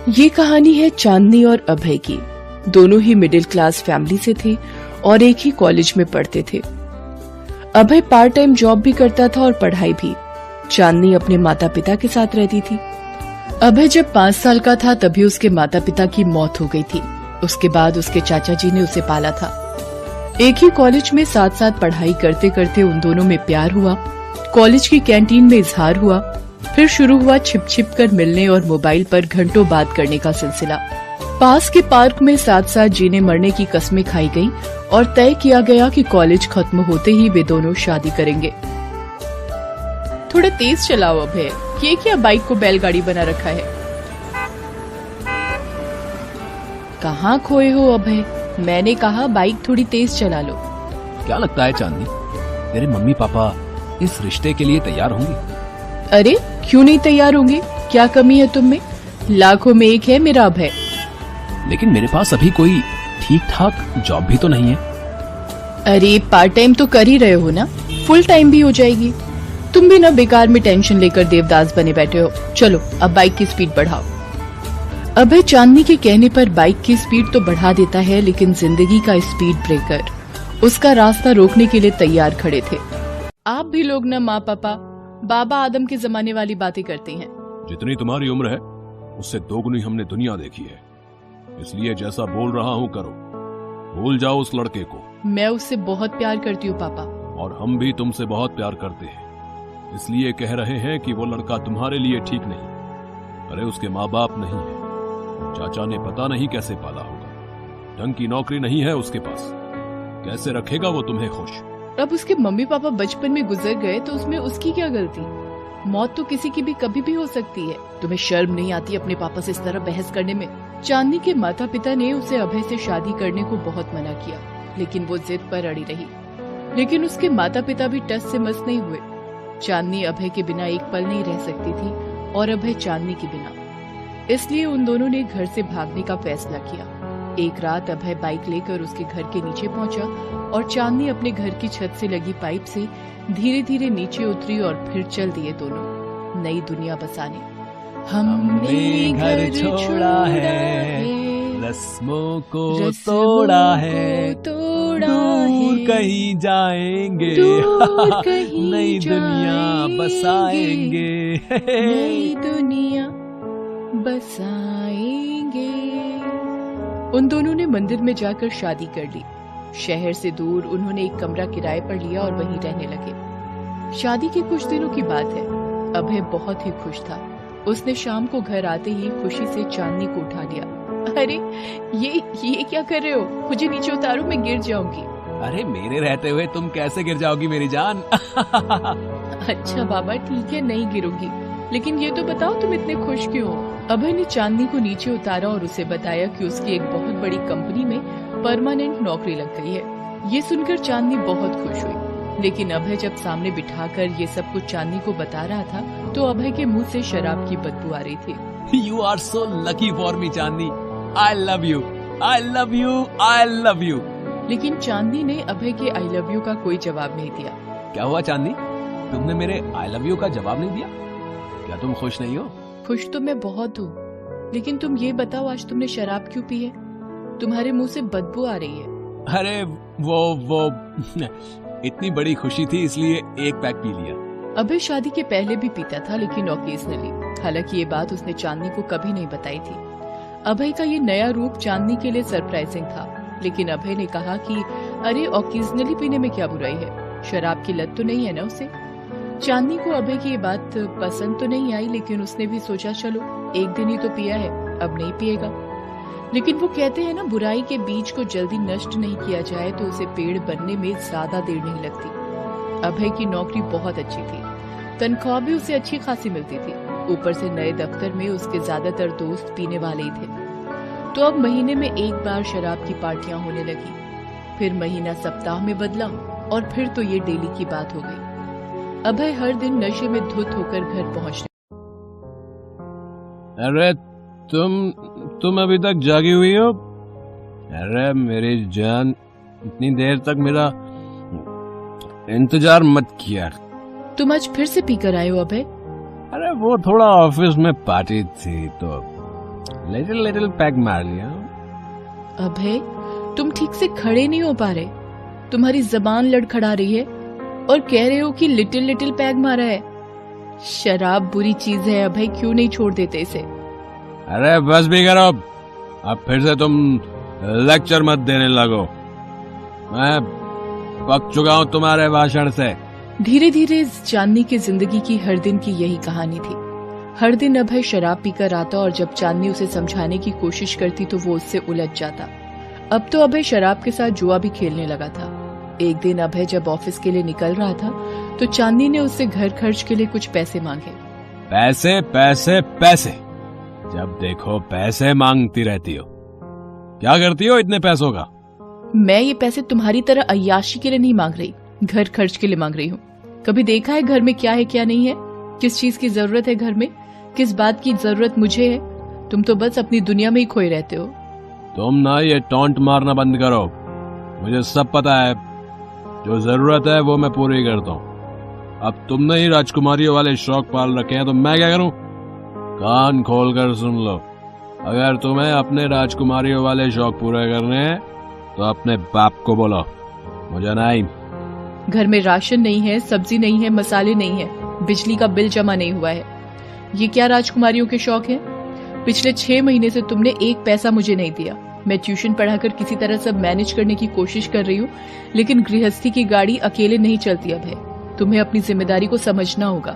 ये कहानी है चांदनी और अभय की। दोनों ही मिडिल क्लास फैमिली से थे और एक ही कॉलेज में पढ़ते थे। अभय पार्ट टाइम जॉब भी करता था और पढ़ाई भी। चांदनी अपने माता पिता के साथ रहती थी। अभय जब 5 साल का था तभी उसके माता पिता की मौत हो गई थी। उसके बाद उसके चाचा जी ने उसे पाला था। एक ही कॉलेज में साथ साथ पढ़ाई करते करते उन दोनों में प्यार हुआ। कॉलेज की कैंटीन में इजहार हुआ। फिर शुरू हुआ छिप छिप कर मिलने और मोबाइल पर घंटों बात करने का सिलसिला। पास के पार्क में साथ साथ जीने मरने की कस्में खाई गईं और तय किया गया कि कॉलेज खत्म होते ही वे दोनों शादी करेंगे। थोड़ा तेज चलाओ अभय, ये क्या बाइक को बैलगाड़ी बना रखा है? कहाँ खोए हो अभय? मैंने कहा बाइक थोड़ी तेज चला लो। क्या लगता है चांदनी, तेरे मम्मी पापा इस रिश्ते के लिए तैयार होंगे? अरे क्यों नहीं तैयार होंगे? क्या कमी है तुम में? लाखों में एक है मेरा अभय। लेकिन मेरे पास अभी कोई ठीक ठाक जॉब भी तो नहीं है। अरे पार्ट टाइम तो कर ही रहे हो ना, फुल टाइम भी हो जाएगी। तुम भी ना बेकार में टेंशन लेकर देवदास बने बैठे हो। चलो अब बाइक की स्पीड बढ़ाओ। अभय चांदनी के कहने पर बाइक की स्पीड तो बढ़ा देता है, लेकिन जिंदगी का स्पीड ब्रेकर उसका रास्ता रोकने के लिए तैयार खड़े थे। आप भी लोग ना माँ पापा बाबा आदम के जमाने वाली बातें करते हैं। जितनी तुम्हारी उम्र है उससे दोगुनी हमने दुनिया देखी है, इसलिए जैसा बोल रहा हूँ करो। भूल जाओ उस लड़के को। मैं उससे बहुत प्यार करती हूँ पापा। और हम भी तुमसे बहुत प्यार करते हैं, इसलिए कह रहे हैं कि वो लड़का तुम्हारे लिए ठीक नहीं। अरे उसके माँ बाप नहीं है, चाचा ने पता नहीं कैसे पाला होगा। ढंग की नौकरी नहीं है उसके पास, कैसे रखेगा वो तुम्हें खुश? अब उसके मम्मी पापा बचपन में गुजर गए तो उसमें उसकी क्या गलती? मौत तो किसी की भी कभी भी हो सकती है। तुम्हें शर्म नहीं आती अपने पापा से इस तरह बहस करने में? चांदनी के माता पिता ने उसे अभय से शादी करने को बहुत मना किया, लेकिन वो जिद पर अड़ी रही। लेकिन उसके माता पिता भी टस से मस नहीं हुए। चांदनी अभय के बिना एक पल नहीं रह सकती थी और अभय चांदनी के बिना। इसलिए उन दोनों ने घर से भागने का फैसला किया। एक रात अभय बाइक लेकर उसके घर के नीचे पहुंचा और चांदनी अपने घर की छत से लगी पाइप से धीरे धीरे नीचे उतरी और फिर चल दिए दोनों नई दुनिया बसाने। हमने घर छोड़ा है, रस्मों को तोड़ा है, दूर कहीं जाएंगे, नई दुनिया बसाएंगे, नई दुनिया बसाएंगे। उन दोनों ने मंदिर में जाकर शादी कर ली। शहर से दूर उन्होंने एक कमरा किराए पर लिया और वहीं रहने लगे। शादी के कुछ दिनों की बात है। अभय बहुत ही खुश था। उसने शाम को घर आते ही खुशी से चांदनी को उठा लिया। अरे ये क्या कर रहे हो? मुझे नीचे उतारो, मैं गिर जाऊंगी। अरे मेरे रहते हुए तुम कैसे गिर जाओगी मेरी जान? अच्छा बाबा ठीक है, नहीं गिरूंगी, लेकिन ये तो बताओ तुम इतने खुश क्यों हो? अभय ने चांदनी को नीचे उतारा और उसे बताया कि उसकी एक बहुत बड़ी कंपनी में परमानेंट नौकरी लग गई है। ये सुनकर चांदनी बहुत खुश हुई, लेकिन अभय जब सामने बिठाकर ये सब कुछ चांदनी को बता रहा था तो अभय के मुंह से शराब की बदबू आ रही थी। You are so lucky for me, Chandni. I love you, I love you, I love you। लेकिन चांदनी ने अभय के आई लव यू का कोई जवाब नहीं दिया। क्या हुआ चांदनी, तुमने मेरे आई लव यू का जवाब नहीं दिया? क्या तुम खुश नहीं हो? खुश तो मैं बहुत हूँ, लेकिन तुम ये बताओ आज तुमने शराब क्यों पी है? तुम्हारे मुंह से बदबू आ रही है। अरे वो इतनी बड़ी खुशी थी इसलिए एक पैक पी लिया। अभय शादी के पहले भी पीता था, लेकिन ओकेजनली। हालांकि ये बात उसने चांदनी को कभी नहीं बताई थी। अभय का ये नया रूप चांदनी के लिए सरप्राइजिंग था, लेकिन अभय ने कहा कि अरे ओकेजनली पीने में क्या बुराई है, शराब की लत तो नहीं है ना उसे। चांदनी को अभय की ये बात पसंद तो नहीं आई, लेकिन उसने भी सोचा चलो एक दिन ही तो पिया है, अब नहीं पिएगा। लेकिन वो कहते हैं ना, बुराई के बीज को जल्दी नष्ट नहीं किया जाए तो उसे पेड़ बनने में ज्यादा देर नहीं लगती। अभय की नौकरी बहुत अच्छी थी, तनख्वाह भी उसे अच्छी खासी मिलती थी। ऊपर से नए दफ्तर में उसके ज्यादातर दोस्त पीने वाले ही थे। तो अब महीने में एक बार शराब की पार्टियां होने लगी। फिर महीना सप्ताह में बदला और फिर तो ये डेली की बात हो गई। अभय हर दिन नशे में धुत होकर घर पहुंचने। अरे तुम अभी तक जागी हुई हो? अरे मेरी जान, इतनी देर तक मेरा इंतजार मत किया। तुम आज फिर से पीकर आए हो अभय? अरे वो थोड़ा ऑफिस में पार्टी थी तो लिटिल लिटिल पैग मार लिया। अभय, तुम ठीक से खड़े नहीं हो पा रहे, तुम्हारी जबान लड़खड़ा रही है और कह रहे हो कि लिटिल लिटिल पैग मारा है। शराब बुरी चीज है अभय, क्यों नहीं छोड़ देते इसे? अरे बस भी करो, अब फिर से तुम लेक्चर मत देने लगो, मैं पक चुका हूं तुम्हारे भाषण से। धीरे धीरे चांदनी की जिंदगी की हर दिन की यही कहानी थी। हर दिन अभय शराब पीकर आता और जब चांदनी उसे समझाने की कोशिश करती तो वो उससे उलझ जाता। अब तो अभय शराब के साथ जुआ भी खेलने लगा था। एक दिन अभय जब ऑफिस के लिए निकल रहा था तो चांदनी ने उससे घर खर्च के लिए कुछ पैसे मांगे। पैसे पैसे पैसे, जब देखो पैसे मांगती रहती हो, क्या करती हो इतने पैसों का? मैं ये पैसे तुम्हारी तरह अय्याशी के लिए नहीं मांग रही, घर खर्च के लिए मांग रही हूँ। कभी देखा है घर में क्या है क्या नहीं है, किस चीज की जरूरत है घर में, किस बात की जरूरत मुझे है? तुम तो बस अपनी दुनिया में ही खोए रहते हो। तुम ना ये टॉन्ट मारना बंद करो, मुझे सब पता है, जो जरूरत है वो मैं पूरी करता हूँ। अब तुमने ही राजकुमारियों वाले शौक पाल रखे हैं तो मैं क्या करूं? कान खोलकर सुन लो, अगर तुम्हें अपने राजकुमारियों वाले शौक पूरे करने हैं तो अपने बाप को बोलो, मुझे नहीं। घर में राशन नहीं है, सब्जी नहीं है, मसाले नहीं है, बिजली का बिल जमा नहीं हुआ है, ये क्या राजकुमारियों के शौक है? पिछले 6 महीने से तुमने एक पैसा मुझे नहीं दिया। मैं ट्यूशन पढ़ाकर किसी तरह सब मैनेज करने की कोशिश कर रही हूँ, लेकिन गृहस्थी की गाड़ी अकेले नहीं चलती अभय, तुम्हें अपनी जिम्मेदारी को समझना होगा।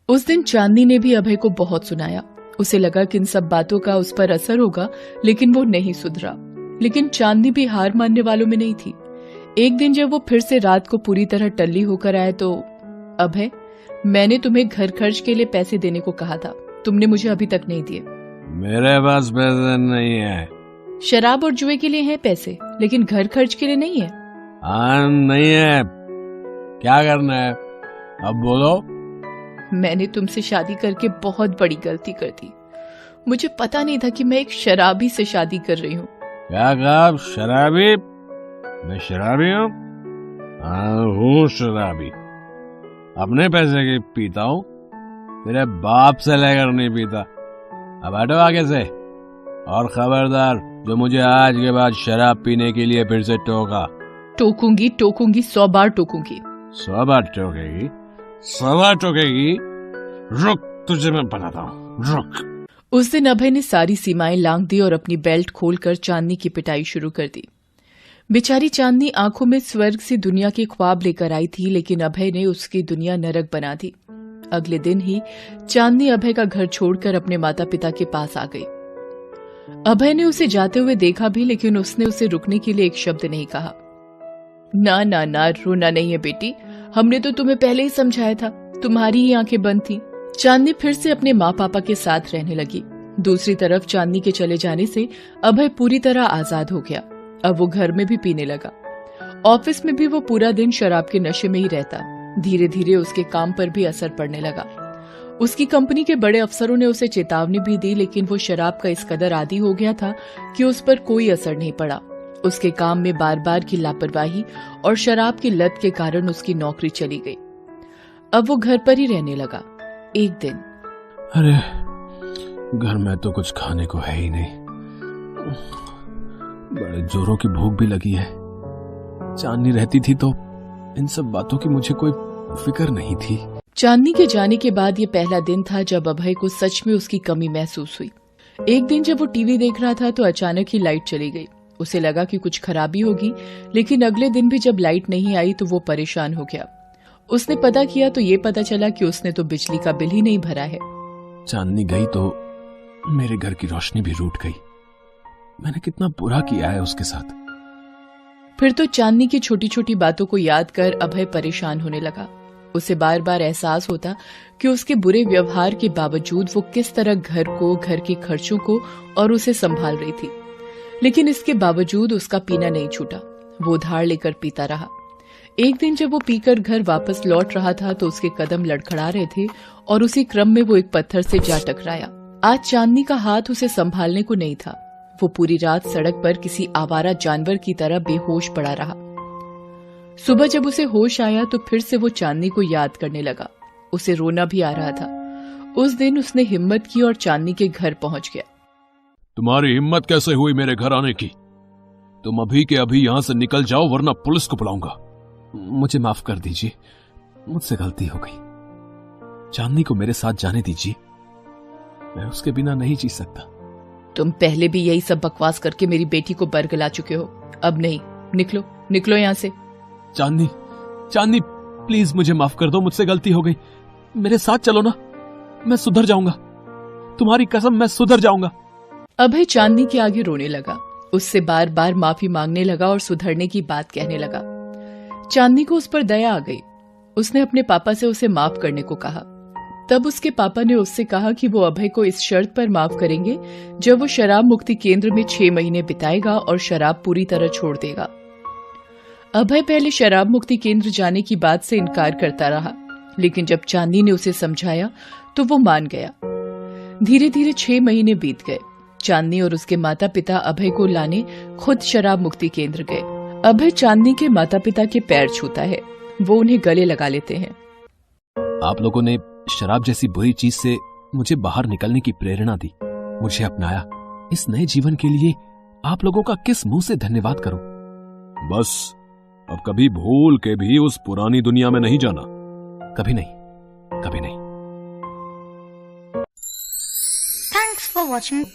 उस दिन चांदनी ने भी अभय को बहुत सुनाया। उसे लगा कि इन सब बातों का उस पर असर होगा, लेकिन वो नहीं सुधरा। लेकिन चांदनी भी हार मानने वालों में नहीं थी। एक दिन जब वो फिर से रात को पूरी तरह टल्ली होकर आए तो, अभय, मैंने तुम्हें घर खर्च के लिए पैसे देने को कहा था, तुमने मुझे अभी तक नहीं दिए। मेरे पास पैसे नहीं है। शराब और जुए के लिए हैं पैसे, लेकिन घर खर्च के लिए नहीं है। हाँ नहीं है, क्या करना है अब बोलो। मैंने तुमसे शादी करके बहुत बड़ी गलती कर दी। मुझे पता नहीं था कि मैं एक शराबी से शादी कर रही हूँ। क्या कहा? शराबी? मैं शराबी हूँ? हाँ हूँ शराबी, अपने पैसे की पीता हूँ, तेरे बाप से लेकर नहीं पीता। अब हटो आगे से, और खबरदार जो मुझे आज के बाद शराब पीने के लिए फिर से टोका। टोकूंगी 100 बार टोकूंगी। 100 बार टोकेगी? 100 बार टोकेगी? रुक, तुझे मैं बताता हूँ, रुक। उस दिन अभय ने सारी सीमाएं लांघ दी और अपनी बेल्ट खोलकर चांदनी की पिटाई शुरू कर दी। बेचारी चांदनी आंखों में स्वर्ग सी दुनिया के ख्वाब लेकर आई थी, लेकिन अभय ने उसकी दुनिया नरक बना दी। अगले दिन ही चांदनी अभय का घर छोड़कर अपने माता पिता के पास आ गई। अभय ने उसे जाते हुए देखा भी, लेकिन उसने उसे रुकने के लिए एक शब्द नहीं कहा। ना ना ना, रोना नहीं है बेटी, हमने तो तुम्हें पहले ही समझाया था, तुम्हारी ही आंखें बंद थी। चांदनी फिर से अपने माँ पापा के साथ रहने लगी। दूसरी तरफ चांदनी के चले जाने से अभय पूरी तरह आजाद हो गया। अब वो घर में भी पीने लगा, ऑफिस में भी वो पूरा दिन शराब के नशे में ही रहता। धीरे धीरे उसके काम पर भी असर पड़ने लगा। उसकी कंपनी के बड़े अफसरों ने उसे चेतावनी भी दी, लेकिन वो शराब का इस कदर आदी हो गया था कि उस पर कोई असर नहीं पड़ा। उसके काम में बार बार की लापरवाही और शराब की लत के कारण उसकी नौकरी चली गई। अब वो घर पर ही रहने लगा। एक दिन, अरे घर में तो कुछ खाने को है ही नहीं, बड़े जोरों की भूख भी लगी है। चांदनी रहती थी तो इन सब बातों की मुझे कोई फिक्र नहीं थी। चांदनी के जाने के बाद ये पहला दिन था जब अभय को सच में उसकी कमी महसूस हुई। एक दिन जब वो टीवी देख रहा था तो अचानक ही लाइट चली गई। उसे लगा कि कुछ खराबी होगी, लेकिन अगले दिन भी जब लाइट नहीं आई तो वो परेशान हो गया। उसने पता किया तो ये पता चला कि उसने तो बिजली का बिल ही नहीं भरा है। चांदनी गई तो मेरे घर की रोशनी भी रूठ गई। मैंने कितना बुरा किया है उसके साथ। फिर तो चांदनी की छोटी छोटी बातों को याद कर अभय परेशान होने लगा। उसे बार बार एहसास होता कि उसके बुरे व्यवहार के बावजूद वो किस तरह घर को, घर के खर्चों को और उसे संभाल रही थी, लेकिन इसके बावजूद उसका पीना नहीं छूटा। वो उधार लेकर पीता रहा। एक दिन जब वो पीकर घर वापस लौट रहा था तो उसके कदम लड़खड़ा रहे थे और उसी क्रम में वो एक पत्थर से जा टकराया। आज चांदनी का हाथ उसे संभालने को नहीं था। वो पूरी रात सड़क पर किसी आवारा जानवर की तरह बेहोश पड़ा रहा। सुबह जब उसे होश आया तो फिर से वो चांदनी को याद करने लगा। उसे रोना भी आ रहा था। उस दिन उसने हिम्मत की और चांदनी के घर पहुंच गया। तुम्हारी हिम्मत कैसे हुई मेरे घर आने की? तुम अभी के अभी यहां से निकल जाओ वरना पुलिस को बुलाऊंगा। मुझे माफ कर दीजिए, मुझसे गलती हो गई। चांदनी को मेरे साथ जाने दीजिए, मैं उसके बिना नहीं जी सकता। तुम पहले भी यही सब बकवास करके मेरी बेटी को बरगला चुके हो, अब नहीं। निकलो निकलो यहां से। चांदनी, चांदनी प्लीज मुझे माफ कर दो, मुझसे गलती हो गई। मेरे साथ चलो ना, मैं सुधर जाऊंगा। तुम्हारी कसम, मैं सुधर जाऊंगा। अभय चांदनी के आगे रोने लगा, उससे बार बार माफी मांगने लगा और सुधरने की बात कहने लगा। चांदनी को उस पर दया आ गई। उसने अपने पापा से उसे माफ करने को कहा। तब उसके पापा ने उससे कहा कि वो अभय को इस शर्त पर माफ करेंगे जब वो शराब मुक्ति केंद्र में 6 महीने बिताएगा और शराब पूरी तरह छोड़ देगा। अभय पहले शराब मुक्ति केंद्र जाने की बात से इनकार करता रहा, लेकिन जब चांदनी ने उसे समझाया तो वो मान गया। धीरे धीरे 6 महीने बीत गए। चांदनी और उसके माता पिता अभय को लाने खुद शराब मुक्ति केंद्र गए। अभय चांदनी के माता पिता के पैर छूता है, वो उन्हें गले लगा लेते हैं। आप लोगों ने शराब जैसी बुरी चीज से मुझे बाहर निकलने की प्रेरणा दी, मुझे अपनाया। इस नए जीवन के लिए आप लोगों का किस मुंह से धन्यवाद करूं? बस अब कभी भूल के भी उस पुरानी दुनिया में नहीं जाना। कभी नहीं, कभी नहीं। Thanks for watching.